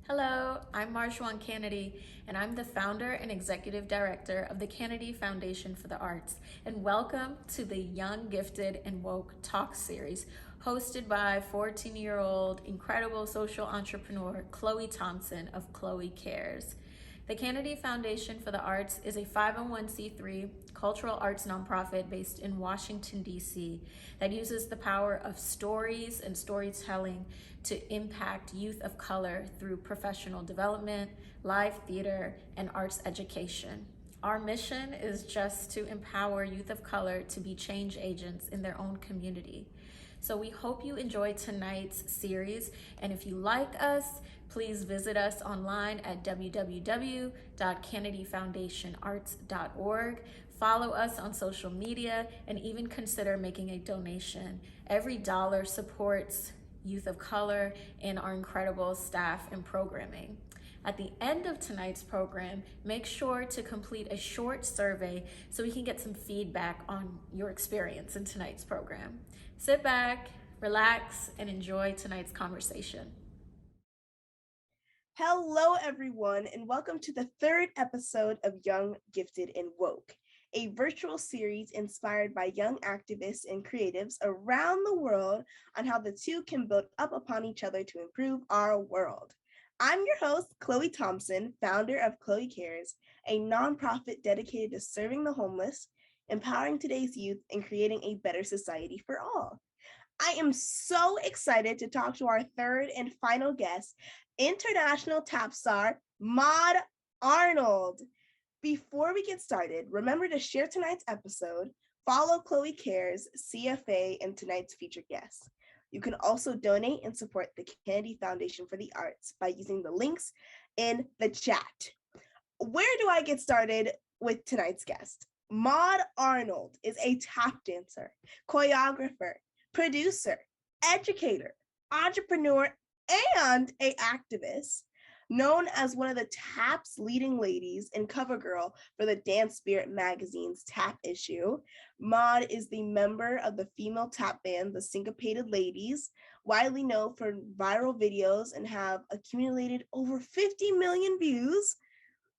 Hello, I'm Marjwan Kennedy, and I'm the founder and executive director of the Kennedy Foundation for the Arts. And welcome to the Young, Gifted, and Woke Talk series, hosted by 14-year-old incredible social entrepreneur Khloe Thompson of Khloe Cares. The Kennedy Foundation for the Arts is a 501c3 cultural arts nonprofit based in Washington, D.C., that uses the power of stories and storytelling to impact youth of color through professional development, live theater, and arts education. Our mission is just to empower youth of color to be change agents in their own community. So we hope you enjoy tonight's series, and if you like us, please visit us online at www.kennedyfoundationarts.org. Follow us on social media and even consider making a donation. Every dollar supports youth of color and our incredible staff and programming. At the end of tonight's program, make sure to complete a short survey so we can get some feedback on your experience in tonight's program. Sit back, relax, and enjoy tonight's conversation. Hello, everyone, and welcome to the third episode of Young, Gifted, and Woke, a virtual series inspired by young activists and creatives around the world on how the two can build up upon each other to improve our world. I'm your host, Khloe Thompson, founder of Khloe Cares, a nonprofit dedicated to serving the homeless, empowering today's youth, and creating a better society for all. I am so excited to talk to our third and final guest, international tap star, Maud Arnold. Before we get started, remember to share tonight's episode, follow Khloe Cares, CFA, and tonight's featured guest. You can also donate and support the Kennedy Foundation for the Arts by using the links in the chat. Where do I get started with tonight's guest? Maud Arnold is a tap dancer, choreographer, producer, educator, entrepreneur, and an activist. Known as one of the TAP's leading ladies and cover girl for the Dance Spirit magazine's TAP issue, Maud is the member of the female tap band, the Syncopated Ladies, widely known for viral videos and have accumulated over 50 million views.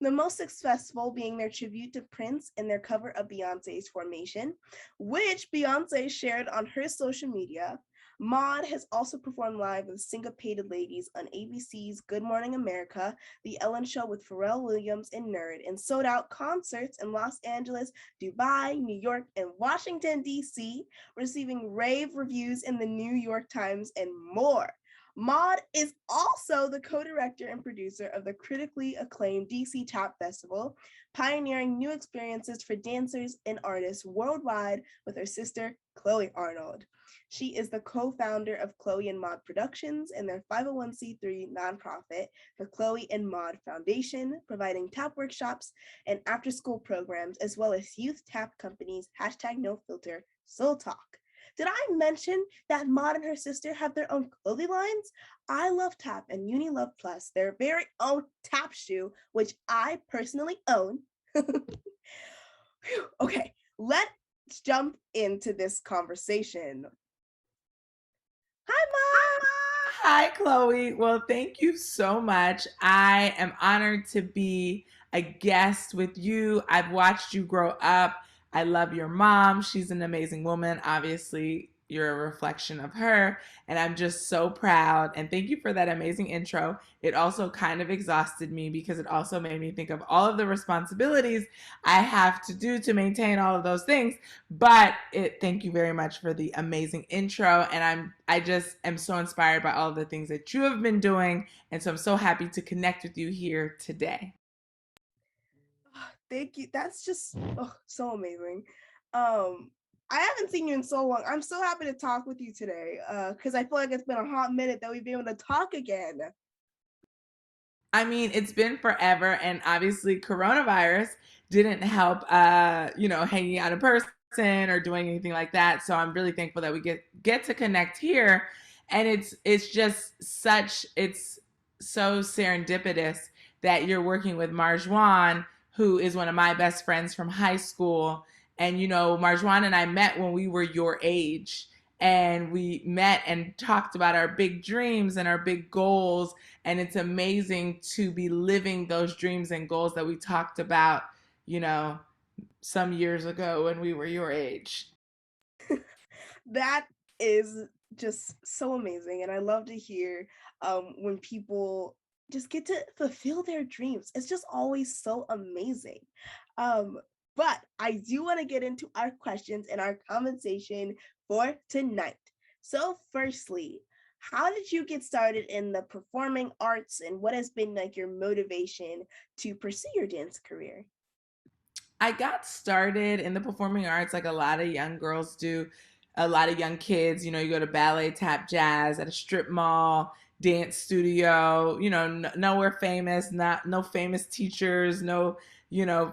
The most successful being their tribute to Prince and their cover of Beyonce's Formation, which Beyonce shared on her social media. Maud has also performed live with Syncopated Ladies on ABC's Good Morning America, The Ellen Show with Pharrell Williams and Nerd, and sold out concerts in Los Angeles, Dubai, New York, and Washington, D.C., receiving rave reviews in the New York Times and more. Maud is also the co-director and producer of the critically acclaimed DC Tap Festival, pioneering new experiences for dancers and artists worldwide with her sister, Khloe Arnold. She is the co-founder of Khloe and Maud Productions and their 501c3 nonprofit, the Khloe and Maud Foundation, providing tap workshops and after-school programs, as well as youth tap companies, #NoFilter, Soul Talk. Did I mention that Maud and her sister have their own clothing lines? I Love Tap and Uni Love Plus, their very own tap shoe, which I personally own. Okay, let's jump into this conversation. Hi, Maud. Hi, Khloe. Well, thank you so much. I am honored to be a guest with you. I've watched you grow up. I love your mom. She's an amazing woman. Obviously, you're a reflection of her. And I'm just so proud. And thank you for that amazing intro. It also kind of exhausted me because it also made me think of all of the responsibilities I have to do to maintain all of those things. But thank you very much for the amazing intro. And I just am so inspired by all of the things that you have been doing. And so I'm so happy to connect with you here today. Thank you. That's just so amazing. I haven't seen you in so long. I'm so happy to talk with you today because I feel like it's been a hot minute that we've been able to talk again. I mean, it's been forever, and obviously coronavirus didn't help, hanging out in person or doing anything like that. So I'm really thankful that we get to connect here, and it's so serendipitous that you're working with Marjwan, who is one of my best friends from high school. And, Marjwan and I met when we were your age. and we met and talked about our big dreams and our big goals. And it's amazing to be living those dreams and goals that we talked about, you know, some years ago when we were your age. That is just so amazing. And I love to hear when people just get to fulfill their dreams. It's just always so amazing. Um, but I do want to get into our questions and our conversation for tonight. So, firstly, how did you get started in the performing arts and what has been like your motivation to pursue your dance career? I got started in the performing arts like a lot of young girls do, a lot of young kids. You know, you go to ballet, tap, jazz at a strip mall, dance studio. You know, nowhere famous, not no famous teachers, no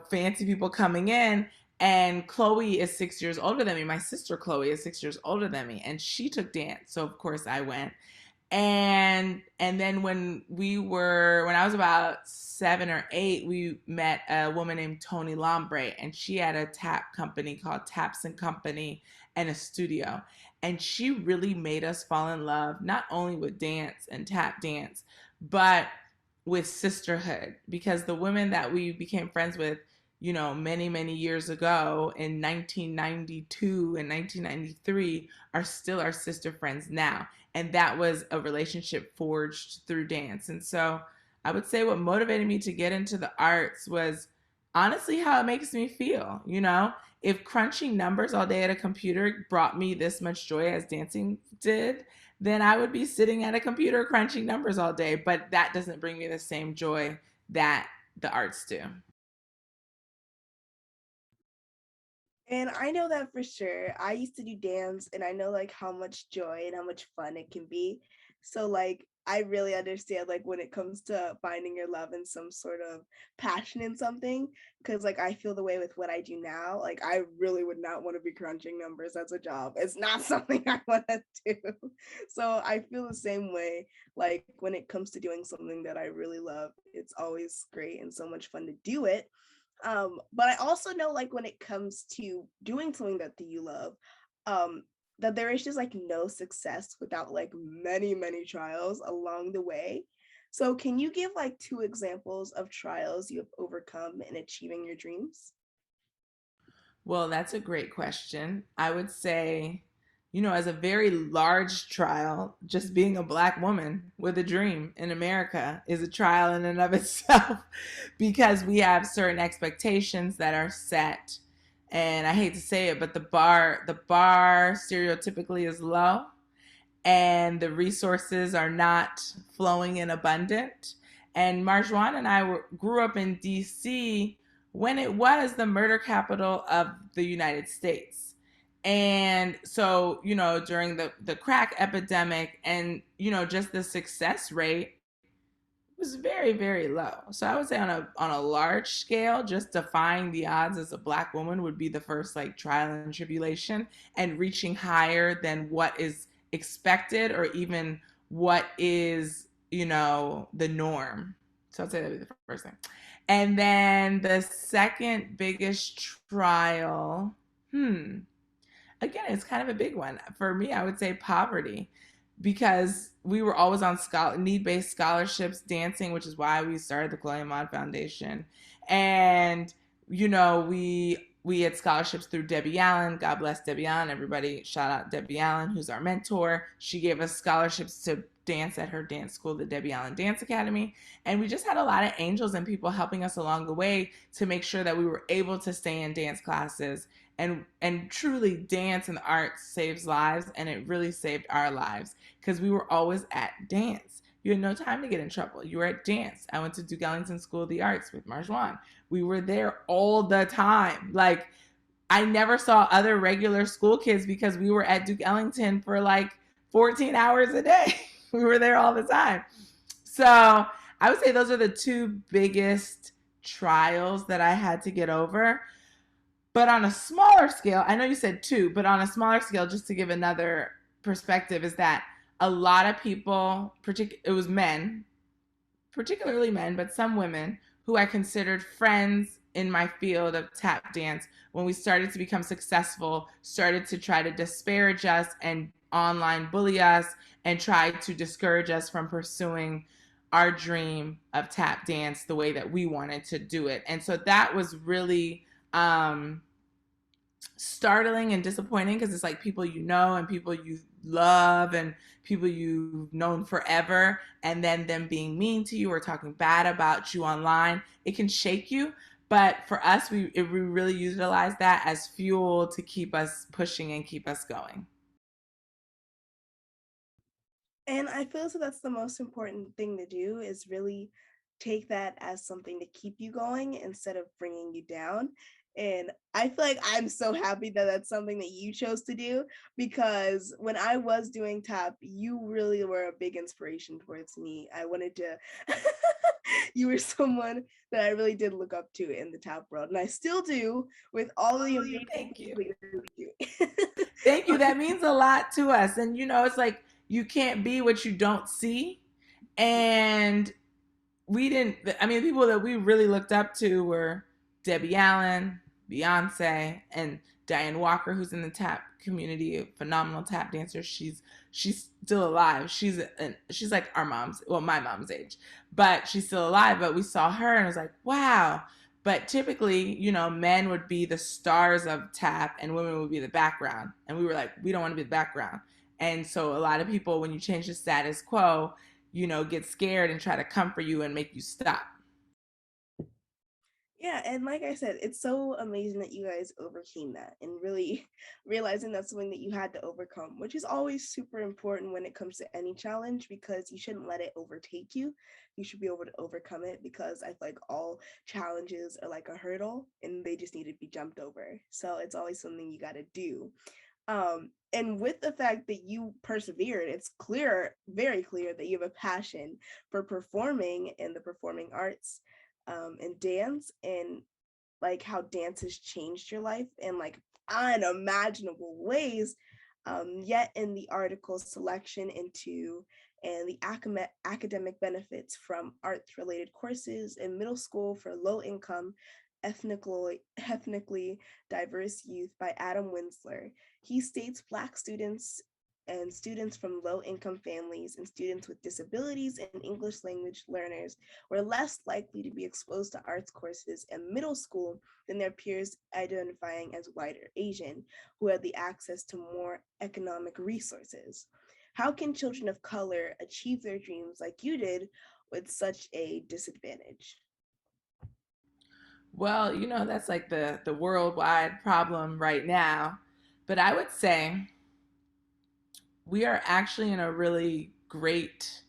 fancy people coming in. And Khloe is 6 years older than me. My sister Khloe is 6 years older than me, and she took dance. So of course I went. And then when I was about 7 or 8, we met a woman named Tony Lombre, and she had a tap company called Thompson Company and a studio. And she really made us fall in love not only with dance and tap dance, but with sisterhood, because the women that we became friends with, many, many years ago in 1992 and 1993 are still our sister friends now. And that was a relationship forged through dance. And so I would say what motivated me to get into the arts was honestly how it makes me feel. If crunching numbers all day at a computer brought me this much joy as dancing did, then I would be sitting at a computer crunching numbers all day. But that doesn't bring me the same joy that the arts do. And I know that for sure. I used to do dance and I know like how much joy and how much fun it can be. So like I really understand like when it comes to finding your love in some sort of passion in something, because like I feel the way with what I do now. Like I really would not want to be crunching numbers as a job. It's not something I want to do. So I feel the same way like when it comes to doing something that I really love. It's always great and so much fun to do it. But I also know like when it comes to doing something that you love, um, that there is just like no success without like many, many trials along the way. So can you give like two examples of trials you have overcome in achieving your dreams? Well, that's a great question. I would say, as a very large trial, just being a Black woman with a dream in America is a trial in and of itself because we have certain expectations that are set. And I hate to say it, but the bar stereotypically is low, and the resources are not flowing in abundant. And Marjwan and I grew up in DC when it was the murder capital of the United States. And so, during the crack epidemic, and, just the success rate was very, very low. So I would say on a large scale, just defying the odds as a Black woman would be the first like trial and tribulation, and reaching higher than what is expected or even what is, the norm. So I'd say that would be the first thing. And then the second biggest trial, again, it's kind of a big one. For me, I would say poverty, because we were always on need-based scholarships, dancing, which is why we started the Khloe Foundation. And, we had scholarships through Debbie Allen. God bless Debbie Allen. Everybody shout out Debbie Allen, who's our mentor. She gave us scholarships to dance at her dance school, the Debbie Allen Dance Academy. And we just had a lot of angels and people helping us along the way to make sure that we were able to stay in dance classes. And truly, dance and the arts saves lives, and it really saved our lives because we were always at dance. You had no time to get in trouble. You were at dance. I went to Duke Ellington School of the Arts with Marjwan. We were there all the time. Like, I never saw other regular school kids because we were at Duke Ellington for like 14 hours a day. We were there all the time. So I would say those are the two biggest trials that I had to get over. But on a smaller scale, I know you said two, but on a smaller scale, just to give another perspective, is that a lot of people, it was men, particularly men, but some women who I considered friends in my field of tap dance, when we started to become successful, started to try to disparage us and online bully us and try to discourage us from pursuing our dream of tap dance the way that we wanted to do it. And so that was really startling and disappointing, because it's like people you know and people you love and people you've known forever, and then them being mean to you or talking bad about you online. It can shake you. But for us, we really utilize that as fuel to keep us pushing and keep us going. And I feel so that's the most important thing to do, is really take that as something to keep you going instead of bringing you down. And I feel like I'm so happy that that's something that you chose to do, because when I was doing tap, you really were a big inspiration towards me. I wanted to, you were someone that I really did look up to in the tap world. And I still do, with all the amazing Thank you. things that you do. Thank you. That means a lot to us. And it's like you can't be what you don't see. And we didn't, I mean, people that we really looked up to were Debbie Allen, Beyonce, and Diane Walker, who's in the tap community, a phenomenal tap dancer. She's still alive. She's like our mom's, well, my mom's age, but she's still alive. But we saw her and it was like, wow. But typically, men would be the stars of tap and women would be the background. And we were like, we don't want to be the background. And so a lot of people, when you change the status quo, get scared and try to comfort you and make you stop. Yeah, and like I said, it's so amazing that you guys overcame that and really realizing that's something that you had to overcome, which is always super important when it comes to any challenge, because you shouldn't let it overtake you. You should be able to overcome it, because I feel like all challenges are like a hurdle and they just need to be jumped over. So it's always something you got to do. And with the fact that you persevered, it's clear, very clear, that you have a passion for performing in the performing arts, and dance, and like how dance has changed your life in like unimaginable ways. Yet in the article selection into and the academic benefits from arts related courses in middle school for low income ethnically diverse youth by Adam Winsler. He states Black students and students from low income families and students with disabilities and English language learners were less likely to be exposed to arts courses in middle school than their peers identifying as white or Asian, who had the access to more economic resources. How can children of color achieve their dreams like you did with such a disadvantage? Well, that's like the worldwide problem right now. But I would say we are actually in a really great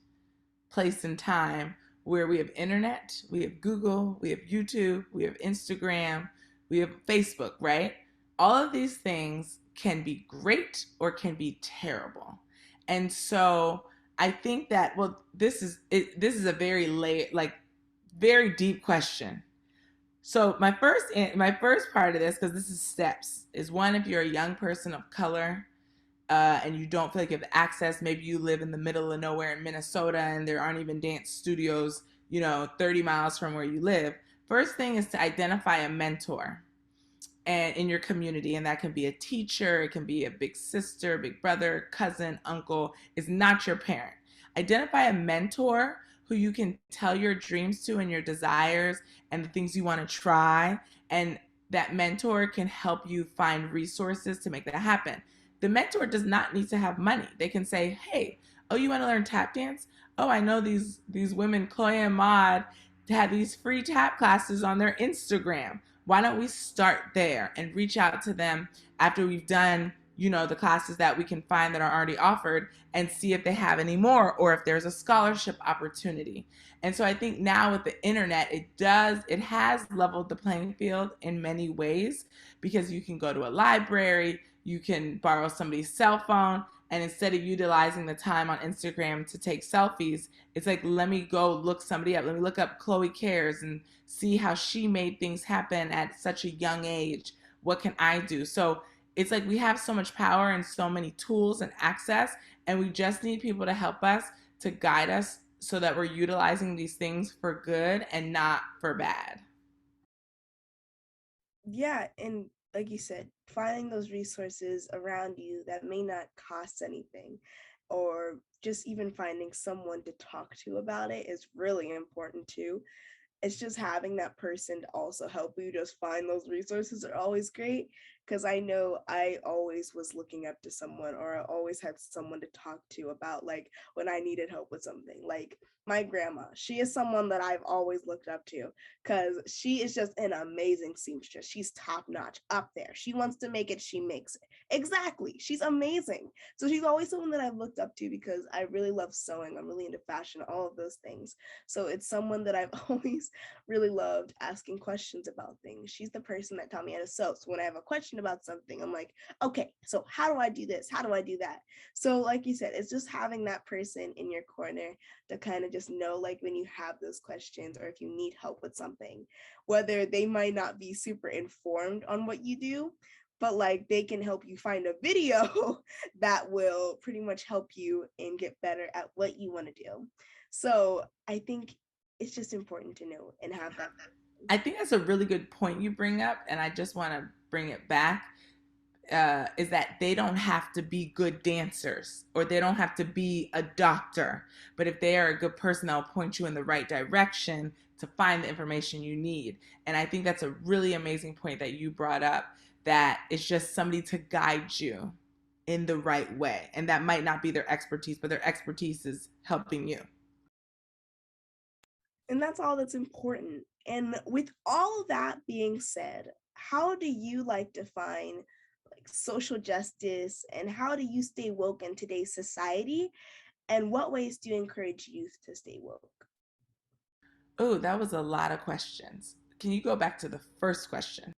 place and time where we have internet, we have Google, we have YouTube, we have Instagram, we have Facebook, right? All of these things can be great or can be terrible. And so I think that, well, this is a very very deep question. So my first part of this, because this is steps, is one, if you're a young person of color, and you don't feel like you have access, maybe you live in the middle of nowhere in Minnesota and there aren't even dance studios, 30 miles from where you live. First thing is to identify a mentor and in your community, and that can be a teacher, it can be a big sister, big brother, cousin, uncle. It's not your parent. Identify a mentor who you can tell your dreams to and your desires and the things you want to try, and that mentor can help you find resources to make that happen. The mentor does not need to have money. They can say, hey, oh, you want to learn tap dance? Oh, I know these women, Khloe and Maud, have these free tap classes on their Instagram. Why don't we start there and reach out to them after we've done, the classes that we can find that are already offered, and see if they have any more or if there's a scholarship opportunity. And so I think now with the internet, it has leveled the playing field in many ways, because you can go to a library, you can borrow somebody's cell phone, and instead of utilizing the time on Instagram to take selfies, it's like, let me go look somebody up. Let me look up Khloe Cares and see how she made things happen at such a young age. What can I do? So it's like we have so much power and so many tools and access, and we just need people to help us, to guide us, so that we're utilizing these things for good and not for bad. Yeah, and like you said, finding those resources around you that may not cost anything, or just even finding someone to talk to about it is really important too. It's just having that person to also help you just find those resources are always great, because I know I always was looking up to someone, or I always had someone to talk to about like when I needed help with something. Like my grandma, she is someone that I've always looked up to, because she is just an amazing seamstress. She's top notch up there. She wants to make it, she makes it. Exactly. She's amazing. So she's always someone that I've looked up to, because I really love sewing. I'm really into fashion, all of those things. So it's someone that I've always really loved asking questions about things. She's the person that taught me how to sew. So when I have a question about something, I'm like, okay, so how do I do this? How do I do that? So like you said, it's just having that person in your corner to kind of just know, like when you have those questions, or if you need help with something, whether they might not be super informed on what you do, but like they can help you find a video that will pretty much help you and get better at what you want to do. So I think it's just important to know and have that. I think that's a really good point you bring up, and I just want to bring it back. Is that they don't have to be good dancers, or they don't have to be a doctor, but if they are a good person, they'll point you in the right direction to find the information you need. And I think that's a really amazing point that you brought up, that it's just somebody to guide you in the right way. And that might not be their expertise, but their expertise is helping you. And that's all that's important. And with all of that being said, how do you like define like social justice, and how do you stay woke in today's society? And what ways do you encourage youth to stay woke? Oh, that was a lot of questions. Can you go back to the first question?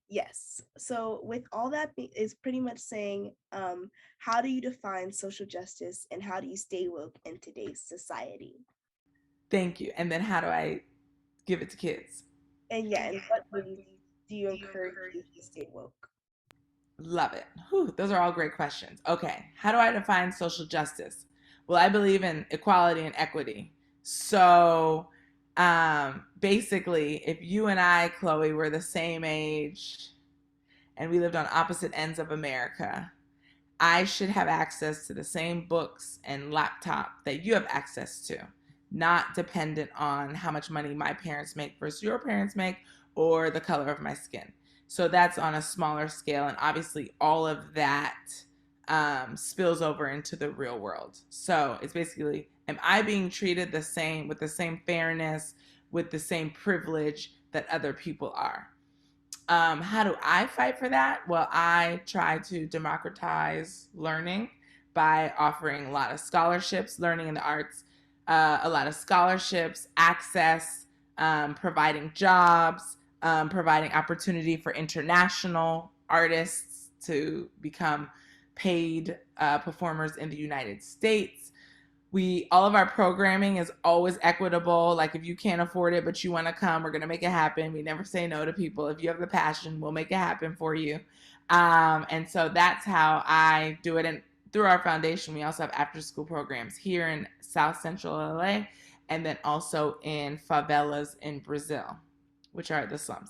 Yes. So with all that is pretty much saying, how do you define social justice, and how do you stay woke in today's society? Thank you. And then how do I give it to kids? And yeah, and what ways do you encourage youth to stay woke? Love it. Whew, those are all great questions. Okay, how do I define social justice? Well, I believe in equality and equity. So basically, if you and I, Khloe, were the same age and we lived on opposite ends of America, I should have access to the same books and laptop that you have access to, not dependent on how much money my parents make versus your parents make, or the color of my skin. So that's on a smaller scale. And obviously, all of that spills over into the real world. So it's basically, am I being treated the same, with the same fairness, with the same privilege that other people are? How do I fight for that? Well, I try to democratize learning by offering a lot of scholarships, learning in the arts, a lot of scholarships, access, providing jobs, providing opportunity for international artists to become paid performers in the United States. We, all of our programming is always equitable. Like if you can't afford it but you want to come, we're going to make it happen. We never say no to people. If you have the passion, we'll make it happen for you. And so that's how I do it. And through our foundation, we also have after school programs here in South Central LA, and then also in favelas in Brazil, which are the slums.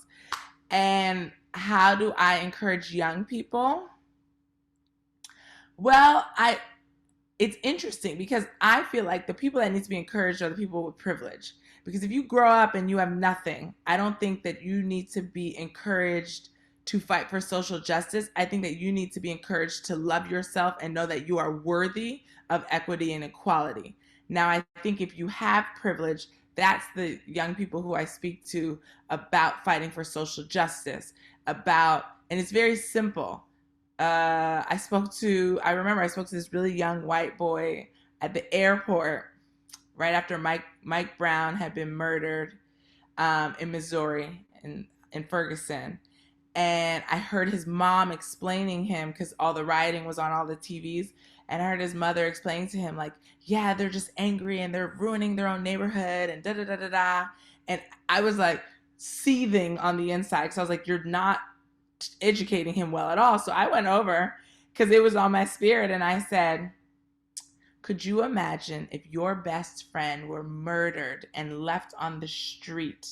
And how do I encourage young people? Well, it's interesting because I feel like the people that need to be encouraged are the people with privilege. Because if you grow up and you have nothing, I don't think that you need to be encouraged to fight for social justice. I think that you need to be encouraged to love yourself and know that you are worthy of equity and equality. Now, I think if you have privilege, that's the young people who I speak to about fighting for social justice, about, and it's very simple. I remember I spoke to this really young white boy at the airport right after Mike Brown had been murdered in Missouri, in Ferguson. And I heard his mom explaining him, because all the rioting was on all the TVs. And I heard his mother explaining to him, like, yeah, they're just angry and they're ruining their own neighborhood and da da da da da. And I was like seething on the inside, because I was like, you're not educating him well at all. So I went over, because it was on my spirit, and I said, could you imagine if your best friend were murdered and left on the street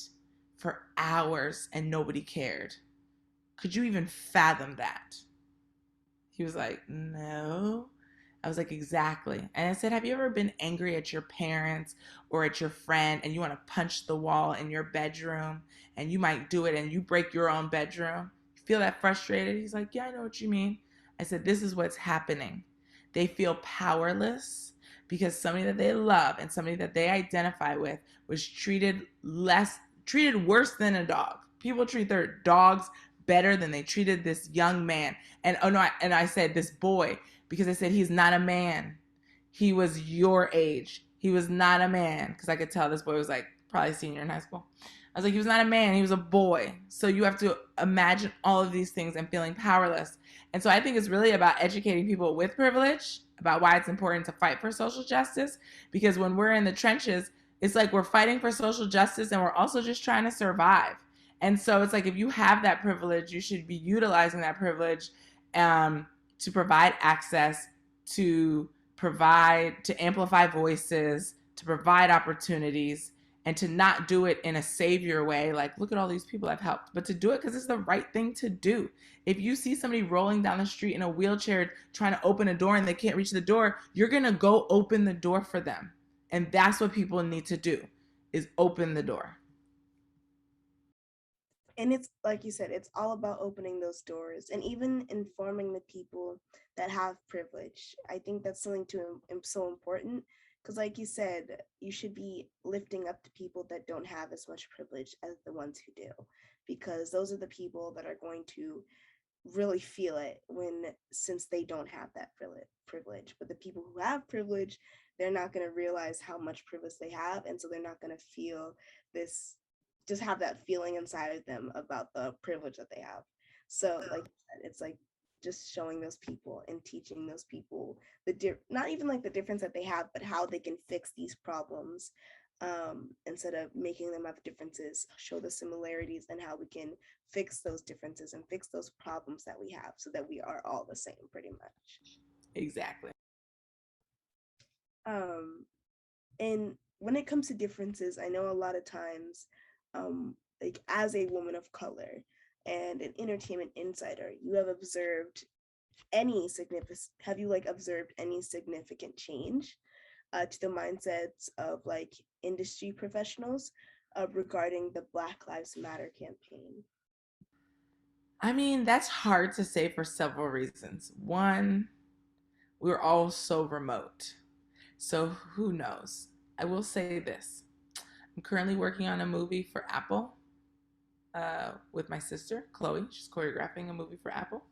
for hours and nobody cared? Could you even fathom that? He was like, no. I was like, exactly. And I said, have you ever been angry at your parents or at your friend and you want to punch the wall in your bedroom and you might do it and you break your own bedroom? You feel that frustrated? He's like, yeah, I know what you mean. I said, this is what's happening. They feel powerless because somebody that they love and somebody that they identify with was treated worse than a dog. People treat their dogs better than they treated this young man. And I said this boy because I said he's not a man. He was your age. He was not a man because I could tell this boy was like probably senior in high school. I was like, he was not a man. He was a boy. So you have to imagine all of these things and feeling powerless. And so I think it's really about educating people with privilege about why it's important to fight for social justice. Because when we're in the trenches, it's like we're fighting for social justice and we're also just trying to survive. And so it's like if you have that privilege, you should be utilizing that privilege to provide access, to amplify voices, to provide opportunities, and to not do it in a savior way, like, look at all these people I've helped, but to do it because it's the right thing to do. If you see somebody rolling down the street in a wheelchair trying to open a door and they can't reach the door, you're going to go open the door for them. And that's what people need to do, is open the door. And it's like you said, it's all about opening those doors and even informing the people that have privilege. I think that's something so important because, like you said, you should be lifting up the people that don't have as much privilege as the ones who do, because those are the people that are going to really feel it since they don't have that privilege. But the people who have privilege, they're not going to realize how much privilege they have, and so they're not going to feel this, just have that feeling inside of them about the privilege that they have. So like it's like just showing those people and teaching those people not even like the difference that they have, but how they can fix these problems, instead of making them have differences, show the similarities and how we can fix those differences and fix those problems that we have so that we are all the same pretty much. Exactly. And when it comes to differences, I know a lot of times, like as a woman of color and an entertainment insider, you have observed observed any significant change to the mindsets of like industry professionals regarding the Black Lives Matter campaign? I mean, that's hard to say for several reasons. One, we're all so remote. So who knows? I will say this. I'm currently working on a movie for Apple with my sister, Khloe. She's choreographing a movie for Apple.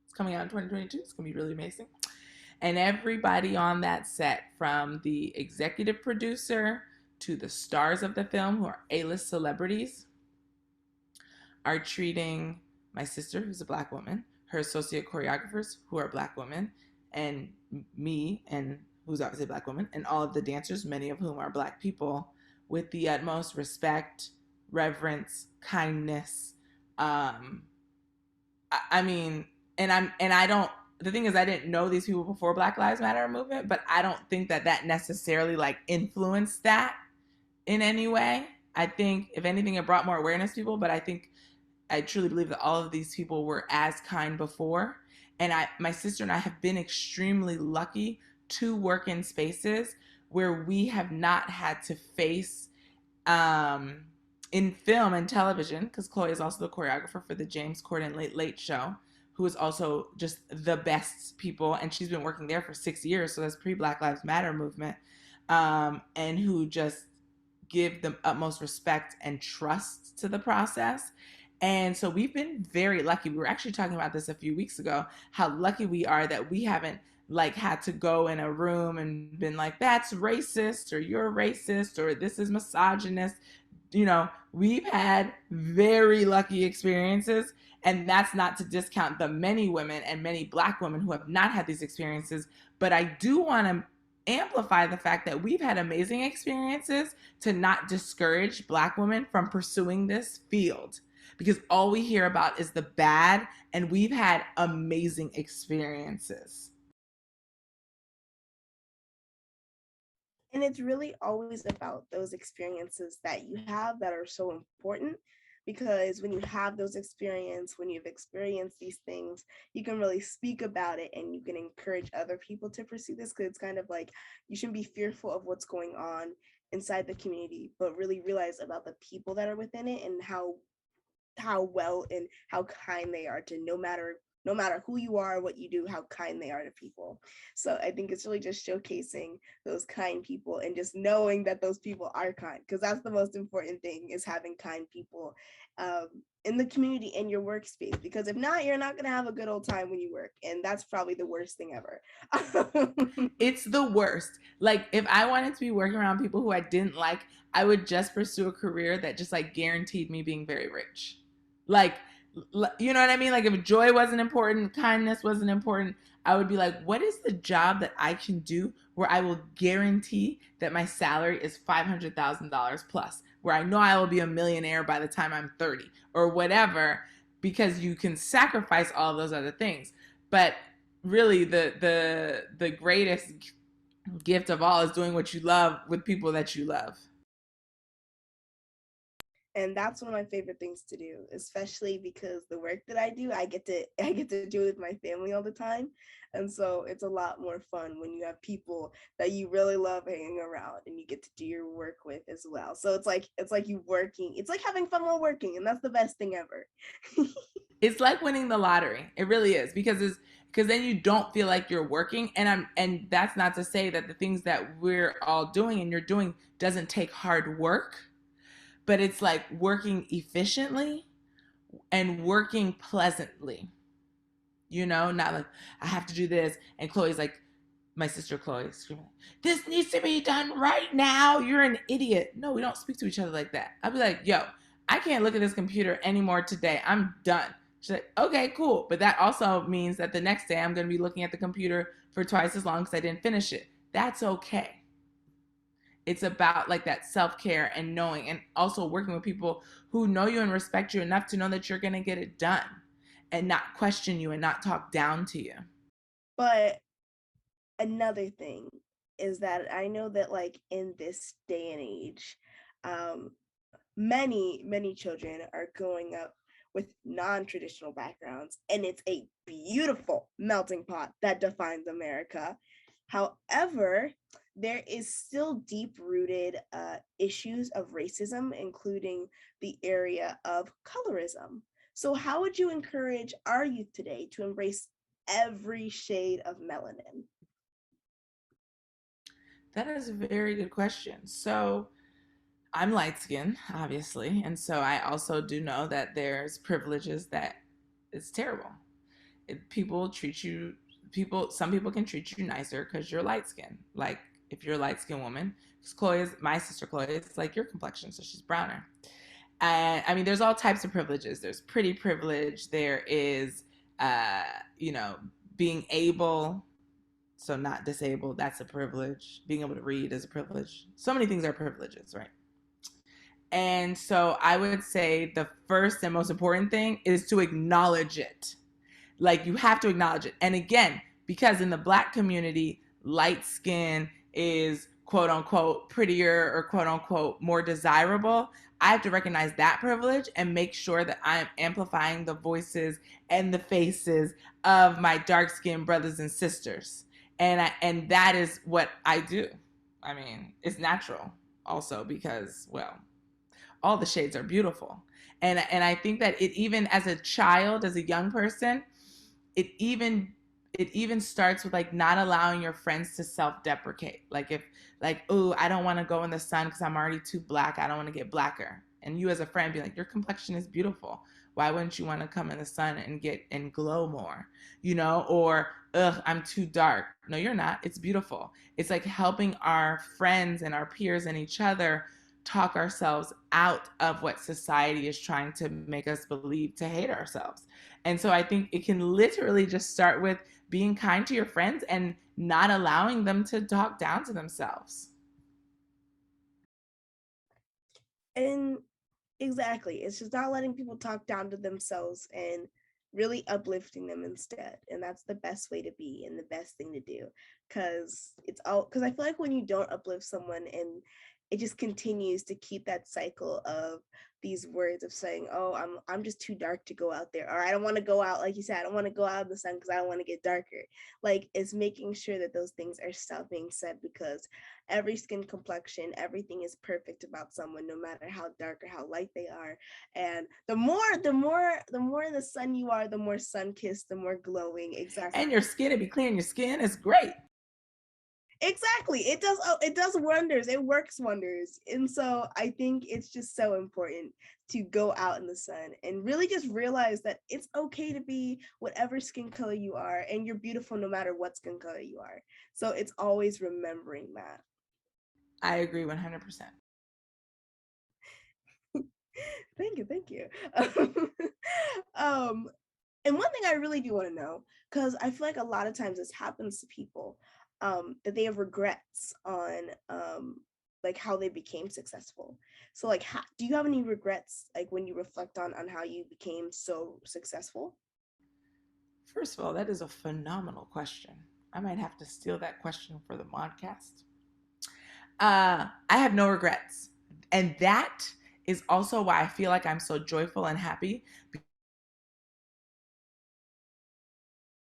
It's coming out in 2022. It's going to be really amazing. And everybody on that set, from the executive producer to the stars of the film, who are A-list celebrities, are treating my sister, who's a Black woman, her associate choreographers, who are Black women, and me, and who's obviously a Black woman, and all of the dancers, many of whom are Black people, with the utmost respect, reverence, kindness. I mean, I don't. The thing is, I didn't know these people before Black Lives Matter movement, but I don't think that necessarily like influenced that in any way. I think, if anything, it brought more awareness to people, but I truly believe that all of these people were as kind before. And my sister and I have been extremely lucky to work in spaces where we have not had to face, in film and television, because Khloe is also the choreographer for the James Corden Late Late Show, who is also just the best people. And she's been working there for 6 years. So that's pre-Black Lives Matter movement. And who just give the utmost respect and trust to the process. And so we've been very lucky. We were actually talking about this a few weeks ago, how lucky we are that we haven't like had to go in a room and been like, that's racist, or you're racist, or this is misogynist. You know, we've had very lucky experiences, and that's not to discount the many women and many Black women who have not had these experiences. But I do want to amplify the fact that we've had amazing experiences to not discourage Black women from pursuing this field, because all we hear about is the bad, and we've had amazing experiences. And it's really always about those experiences that you have that are so important, because when you have those experiences, when you've experienced these things, you can really speak about it and you can encourage other people to pursue this, because it's kind of like you shouldn't be fearful of what's going on inside the community, but really realize about the people that are within it and how well and how kind they are to no matter who you are, what you do, how kind they are to people. So I think it's really just showcasing those kind people and just knowing that those people are kind, because that's the most important thing, is having kind people in the community, in your workspace, because if not, you're not going to have a good old time when you work, and that's probably the worst thing ever. It's the worst. Like, if I wanted to be working around people who I didn't like, I would just pursue a career that just like guaranteed me being very rich. Like, you know what I mean? Like, if joy wasn't important, kindness wasn't important, I would be like, what is the job that I can do where I will guarantee that my salary is $500,000 plus, where I know I will be a millionaire by the time I'm 30 or whatever, because you can sacrifice all of those other things. But really, the greatest gift of all is doing what you love with people that you love. And that's one of my favorite things to do, especially because the work that I do, I get to do with my family all the time. And so it's a lot more fun when you have people that you really love hanging around and you get to do your work with as well. So it's like you working, it's like having fun while working, and that's the best thing ever. It's like winning the lottery. It really is, because then you don't feel like you're working. And that's not to say that the things that we're all doing and you're doing doesn't take hard work, but it's like working efficiently and working pleasantly. Not like I have to do this. And Khloe's like, my sister Khloe screaming, this needs to be done right now. You're an idiot. No, we don't speak to each other like that. I'll be like, yo, I can't look at this computer anymore today. I'm done. She's like, okay, cool. But that also means that the next day I'm going to be looking at the computer for twice as long because I didn't finish it. That's okay. It's about like that self-care and knowing, and also working with people who know you and respect you enough to know that you're going to get it done and not question you and not talk down to you. But another thing is that I know that, like, in this day and age, um, many children are growing up with non-traditional backgrounds, and it's a beautiful melting pot that defines America. However, there is still deep-rooted issues of racism, including the area of colorism. So how would you encourage our youth today to embrace every shade of melanin? That is a very good question. So, I'm light skinned, obviously. And so I also do know that there's privileges that is terrible. People treat you, some people can treat you nicer because you're light skinned. Like, if you're a light skinned woman, because my sister Khloe is like your complexion, so she's browner. And I mean, there's all types of privileges. There's pretty privilege. There is, uh, you know, being able, so not disabled, that's a privilege. Being able to read is a privilege. So many things are privileges, right? And so I would say the first and most important thing is to acknowledge it. Like, you have to acknowledge it. And again, because in the Black community, light skin is quote unquote prettier or quote unquote more desirable, I have to recognize that privilege and make sure that I'm amplifying the voices and the faces of my dark skinned brothers and sisters. And that is what I do. I mean, it's natural also because, well, all the shades are beautiful. And I think that it, even as a child, as a young person, it even starts with like not allowing your friends to self-deprecate. Like, if like, oh, I don't want to go in the sun because I'm already too black, I don't want to get blacker. And you as a friend be like, your complexion is beautiful. Why wouldn't you want to come in the sun and get and glow more? Or ugh, I'm too dark. No, you're not. It's beautiful. It's like helping our friends and our peers and each other talk ourselves out of what society is trying to make us believe, to hate ourselves. And so I think it can literally just start with being kind to your friends and not allowing them to talk down to themselves. And exactly, it's just not letting people talk down to themselves and really uplifting them instead. And that's the best way to be and the best thing to do, because I feel like when you don't uplift someone, and it just continues to keep that cycle of these words of saying, oh, I'm just too dark to go out there, or I don't want to go out, like you said, I don't want to go out in the sun because I don't want to get darker. Like, it's making sure that those things are still being said, because every skin complexion, everything is perfect about someone, no matter how dark or how light they are. And the more in the sun you are, the more sun-kissed, the more glowing. Exactly. And your skin, it be clearing your skin. It's great. Exactly. It does wonders. It works wonders. And so I think it's just so important to go out in the sun and really just realize that it's okay to be whatever skin color you are, and you're beautiful no matter what skin color you are. So it's always remembering that. I agree 100%. Thank you. um and one thing I really do want to know, because I feel like a lot of times this happens to people, that they have regrets on like how they became successful. So like, do you have any regrets, like when you reflect on how you became so successful? First of all, that is a phenomenal question. I might have to steal that question for the podcast. I have no regrets. And that is also why I feel like I'm so joyful and happy.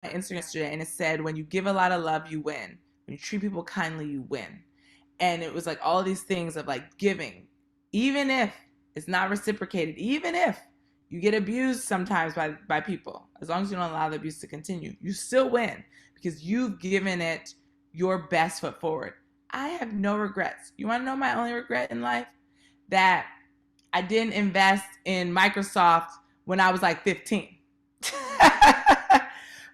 My Instagram yesterday, and it said, when you give a lot of love, you win. When you treat people kindly, you win. And it was like all these things of like giving, even if it's not reciprocated, even if you get abused sometimes by people, as long as you don't allow the abuse to continue, you still win because you've given it your best foot forward. I have no regrets. You want to know my only regret in life? That I didn't invest in Microsoft when I was like 15.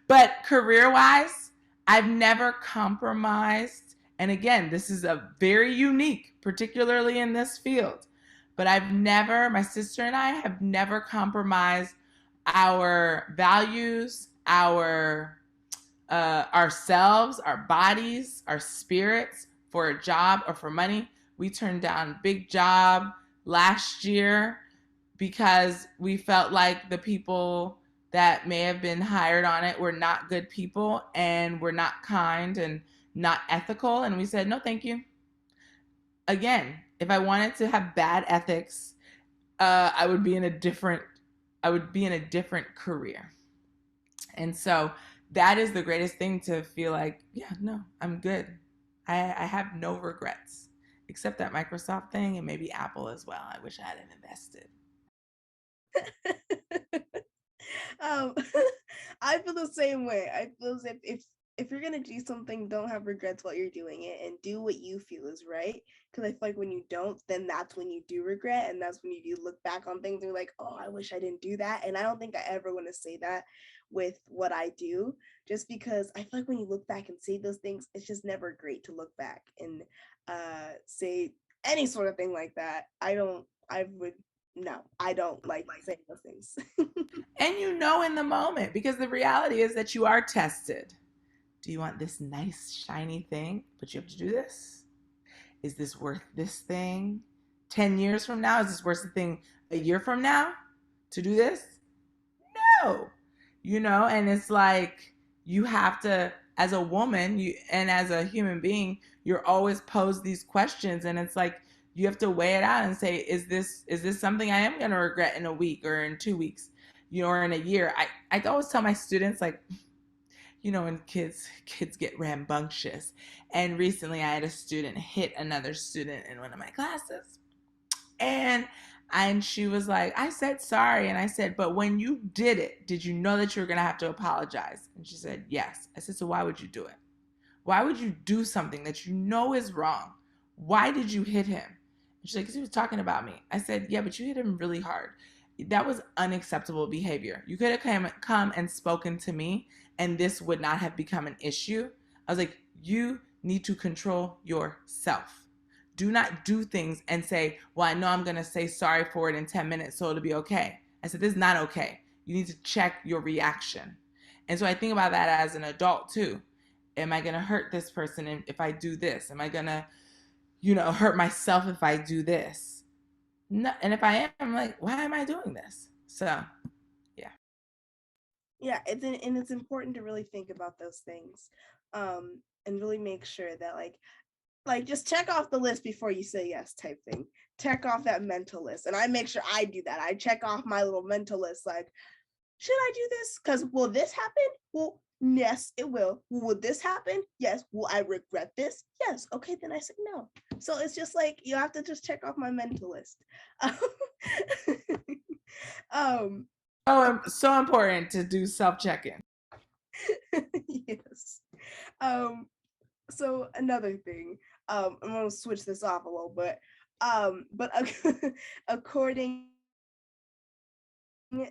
But career-wise, I've never compromised. And again, this is a very unique, particularly in this field. But my sister and I have never compromised our values, ourselves, our bodies, our spirits for a job or for money. We turned down a big job last year because we felt like the people that may have been hired on it were not good people and were not kind and not ethical. And we said, no, thank you. Again, if I wanted to have bad ethics, I would be in a different career. And so that is the greatest thing, to feel like, yeah, no, I'm good. I have no regrets, except that Microsoft thing and maybe Apple as well. I wish I hadn't invested. um I feel the same way. I feel as if you're gonna do something, don't have regrets while you're doing it, and do what you feel is right. Because I feel like when you don't, then that's when you do regret, and that's when you do look back on things and you're like, oh, I wish I didn't do that. And I don't think I ever want to say that with what I do, just because I feel like when you look back and say those things, it's just never great to look back and say any sort of thing like that. I don't like saying those things. And in the moment, because the reality is that you are tested. Do you want this nice, shiny thing, but you have to do this? Is this worth this thing 10 years from now? Is this worth the thing a year from now to do this? No. And it's like, you have to, as a woman, and as a human being, you're always posed these questions, and it's like, you have to weigh it out and say, is this something I am going to regret in a week or in 2 weeks, or in a year? I always tell my students, like, when kids get rambunctious. And recently I had a student hit another student in one of my classes. And she was like, I said sorry. And I said, but when you did it, did you know that you were going to have to apologize? And she said, yes. I said, so why would you do it? Why would you do something that you know is wrong? Why did you hit him? And she's like, because he was talking about me. I said, yeah, but you hit him really hard. That was unacceptable behavior. You could have come and spoken to me, and this would not have become an issue. I was like, you need to control yourself. Do not do things and say, well, I know I'm going to say sorry for it in 10 minutes, so it'll be okay. I said, this is not okay. You need to check your reaction. And so I think about that as an adult too. Am I going to hurt this person if I do this? Am I going to, hurt myself if I do this? No. And if I am, I'm like, why am I doing this? So, yeah. Yeah, it's important to really think about those things, and really make sure that, like, like just check off the list before you say yes type thing. Check off that mental list. And I make sure I do that. I check off my little mental list like, should I do this? Because will this happen? Well, yes, it will. Will this happen? Yes. Will I regret this? Yes. Okay, then I said no. So it's just like you have to just check off my mental list. um Oh, so important to do self-check-in. yes. So another thing, I'm gonna switch this off a little bit. But according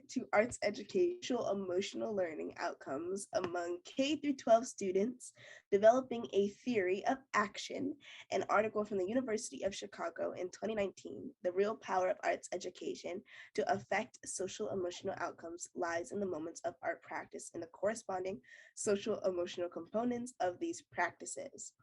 to arts educational emotional learning outcomes among K through 12 students, developing a theory of action, an article from the University of Chicago in 2019, the real power of arts education to affect social emotional outcomes lies in the moments of art practice and the corresponding social emotional components of these practices.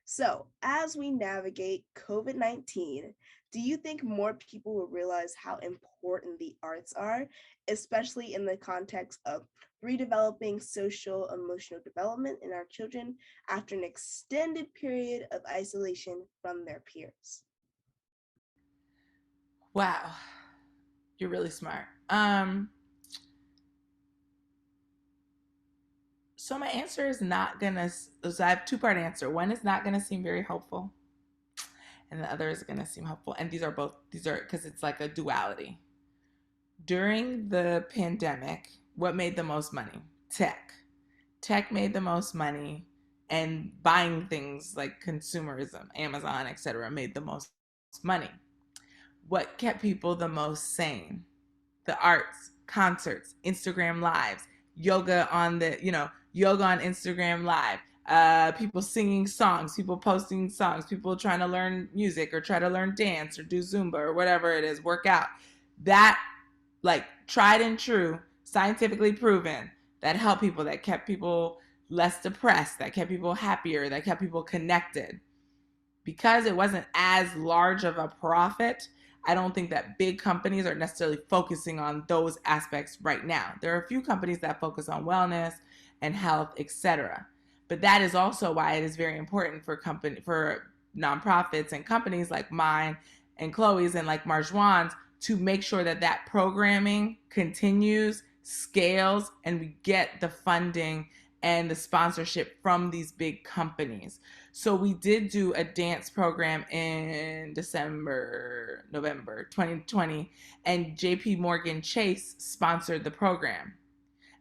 So, as we navigate COVID-19, do you think more people will realize how important the arts are, especially in the context of redeveloping social emotional development in our children after an extended period of isolation from their peers? Wow, you're really smart. So my answer is not gonna. So I have two-part answer. One is not gonna seem very hopeful, and the other is gonna seem hopeful. And these are both. These are because it's like a duality. During the pandemic, what made the most money? Tech. Tech made the most money, and buying things like consumerism, Amazon, etc., made the most money. What kept people the most sane? The arts, concerts, Instagram lives, yoga on yoga on Instagram live, people singing songs, people posting songs, people trying to learn music or try to learn dance or do Zumba or whatever it is, work out. That, like, tried and true, scientifically proven, that helped people, that kept people less depressed, that kept people happier, that kept people connected. Because it wasn't as large of a profit, I don't think that big companies are necessarily focusing on those aspects right now. There are a few companies that focus on wellness and health, etc. But that is also why it is very important for nonprofits and companies like mine and Khloe's and like Marjwan's to make sure that that programming continues, scales, and we get the funding and the sponsorship from these big companies. So we did do a dance program in November 2020, and JP Morgan Chase sponsored the program.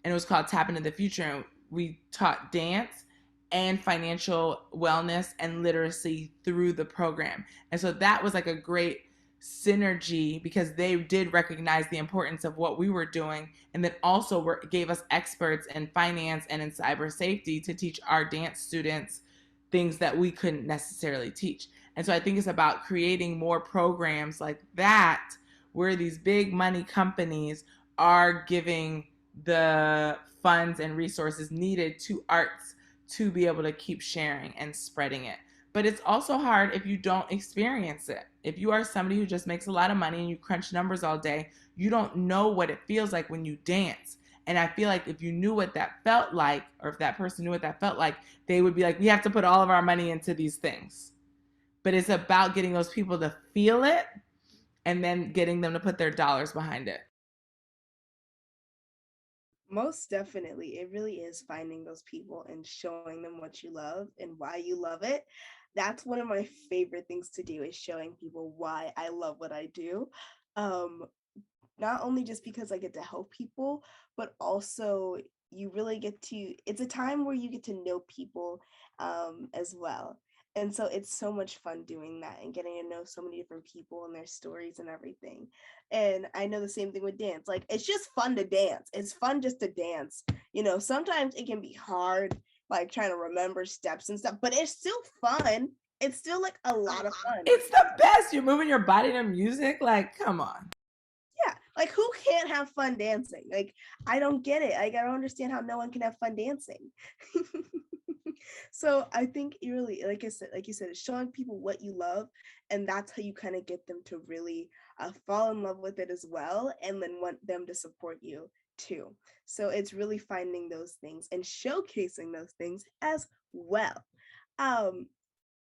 And it was called Tap into the Future. And we taught dance and financial wellness and literacy through the program. And so that was like a great synergy because they did recognize the importance of what we were doing, and then also gave us experts in finance and in cyber safety to teach our dance students things that we couldn't necessarily teach. And so I think it's about creating more programs like that where these big money companies are giving the funds and resources needed to arts to be able to keep sharing and spreading it. But it's also hard if you don't experience it. If you are somebody who just makes a lot of money and you crunch numbers all day, you don't know what it feels like when you dance. And I feel like if you knew what that felt like, or if that person knew what that felt like, they would be like, we have to put all of our money into these things. But it's about getting those people to feel it and then getting them to put their dollars behind it. Most definitely. It really is finding those people and showing them what you love and why you love it. That's one of my favorite things to do, is showing people why I love what I do. Um, Not only just because I get to help people, but also you really get to, it's a time where you get to know people as well. And so it's so much fun doing that and getting to know so many different people and their stories and everything. And I know the same thing with dance. Like, it's just fun to dance. It's fun just to dance. You know, sometimes it can be hard, like trying to remember steps and stuff, but it's still fun. It's still like a lot of fun. It's the best. You're moving your body to music. Like, come on. Yeah, like who can't have fun dancing? Like, I don't get it. Like, I don't understand how no one can have fun dancing. So I think you really, like I said, like you said, it's showing people what you love, and that's how you kind of get them to really fall in love with it as well, and then want them to support you too. So it's really finding those things and showcasing those things as well. Um,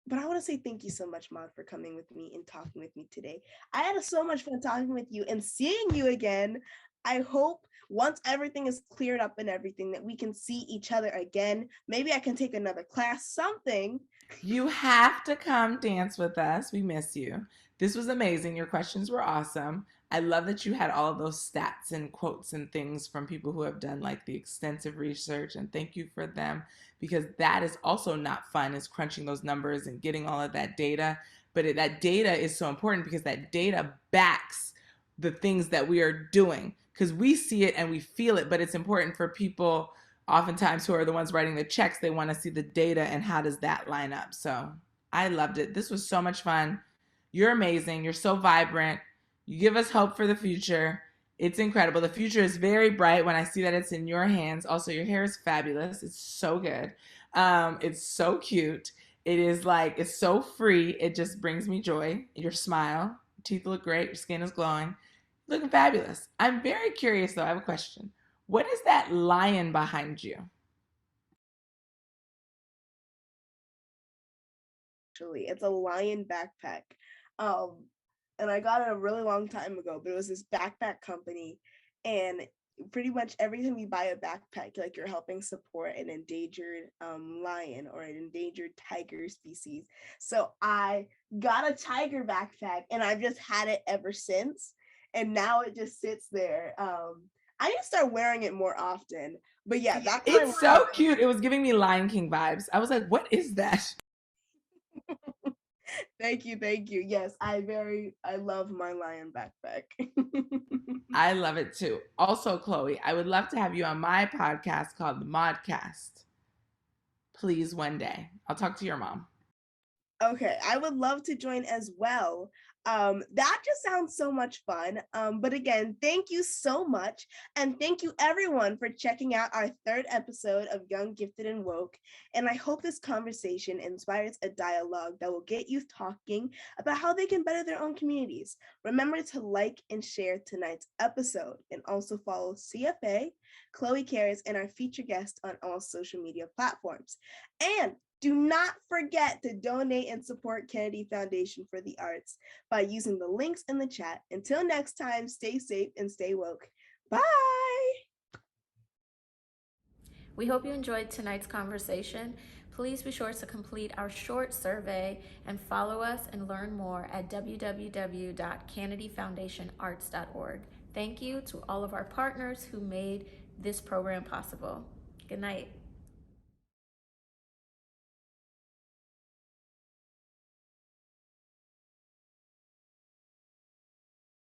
But I want to say thank you so much, Maud, for coming with me and talking with me today. I had so much fun talking with you and seeing you again. I hope once everything is cleared up and everything that we can see each other again. Maybe I can take another class, something. You have to come dance with us. We miss you. This was amazing. Your questions were awesome. I love that you had all of those stats and quotes and things from people who have done like the extensive research, and thank you for them, because that is also not fun, is crunching those numbers and getting all of that data. But that data is so important because that data backs the things that we are doing, because we see it and we feel it, but it's important for people oftentimes who are the ones writing the checks. They want to see the data and how does that line up. So I loved it. This was so much fun. You're amazing. You're so vibrant. You give us hope for the future. It's incredible. The future is very bright when I see that it's in your hands. Also, your hair is fabulous. It's so good. It's so cute. It is like, it's so free. It just brings me joy. Your smile, your teeth look great. Your skin is glowing. Looking fabulous. I'm very curious though. I have a question. What is that lion behind you? Actually, it's a lion backpack. Um, and I got it a really long time ago, but it was this backpack company, and pretty much every time you buy a backpack, like you're helping support an endangered lion or an endangered tiger species. So I got a tiger backpack, and I've just had it ever since. And now it just sits there. I need to start wearing it more often. But yeah, that's It's so cute. It was giving me Lion King vibes. I was like, what is that? Thank you, thank you. Yes, I love my lion backpack. I love it too. Also, Khloe, I would love to have you on my podcast called The Modcast. Please, one day. I'll talk to your mom. Okay, I would love to join as well. That just sounds so much fun. But again, thank you so much. And thank you everyone for checking out our third episode of Young, Gifted, and Woke. And I hope this conversation inspires a dialogue that will get youth talking about how they can better their own communities. Remember to like and share tonight's episode, and also follow CFA, Khloe Cares, and our featured guest on all social media platforms. And do not forget to donate and support Kennedy Foundation for the Arts by using the links in the chat. Until next time, stay safe and stay woke. Bye. We hope you enjoyed tonight's conversation. Please be sure to complete our short survey and follow us and learn more at www.kennedyfoundationarts.org. Thank you to all of our partners who made this program possible. Good night.